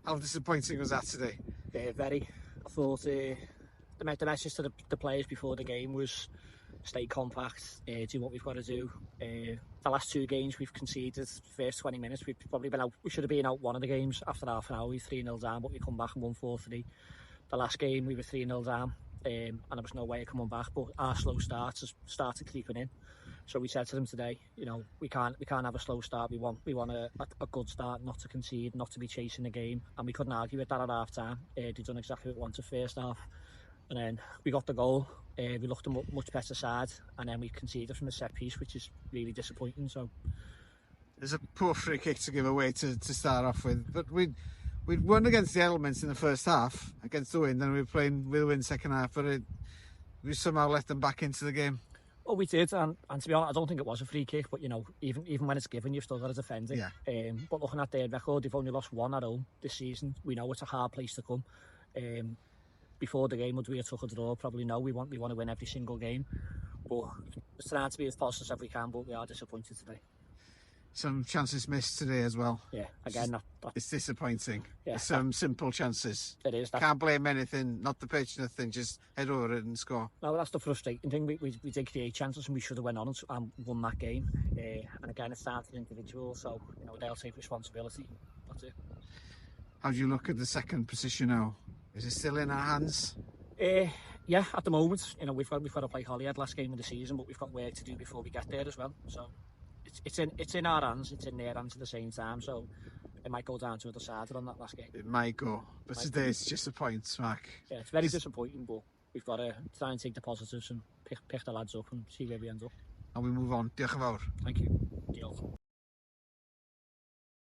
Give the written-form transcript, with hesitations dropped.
How disappointing was that today? Very. I thought the message to the players before the game was stay compact, do what we've got to do. The last two games we've conceded, first 20 minutes, we've probably been out. We should have been out one of the games after half an hour. We 3-0 down, but we come back and won 4-3. The last game we were 3-0 down, and there was no way of coming back. But our slow starts has started creeping in. So we said to them today, you know, we can't have a slow start. We want a good start, not to concede, not to be chasing the game. And we couldn't argue with that at half time. They'd done exactly what we wanted first half. And then we got the goal. We looked a much better side, and then we conceded from a set piece, which is really disappointing. So there's a poor free kick to give away to start off with, but we'd won against the Elements in the first half against the Wind, and we were playing with the Wind second half, but we somehow let them back into the game. Well, we did, and to be honest, I don't think it was a free kick, but you know, even when it's given, you've still got to defend it. Yeah. But looking at their record, they've only lost one at home this season. We know it's a hard place to come. Before the game, would we have took a draw? Probably no. We want to win every single game, but it's trying to be as positive as we can. But we are disappointed today. Some chances missed today as well. Yeah, again, it's disappointing. Yeah, some simple chances. It is. Can't blame anything, not the pitch, nothing. Just head over it and score. No, that's the frustrating thing. We did create chances and we should have went on and won that game. And again, it's down to the individual, so you know they'll take responsibility. That's it. How do you look at the second position now? Is it still in our hands? Yeah, at the moment, you know, we've got to play Colli last game of the season, but we've got work to do before we get there as well. So it's in our hands, it's in their hands at the same time. So it might go down to the decider on that last game. It might go, but today it's just a point, Marc. Yeah, it's very disappointing, but we've got to try and take the positives and pick the lads up and see where we end up. And we move on. Diolch yn fawr. Thank you. Diolch.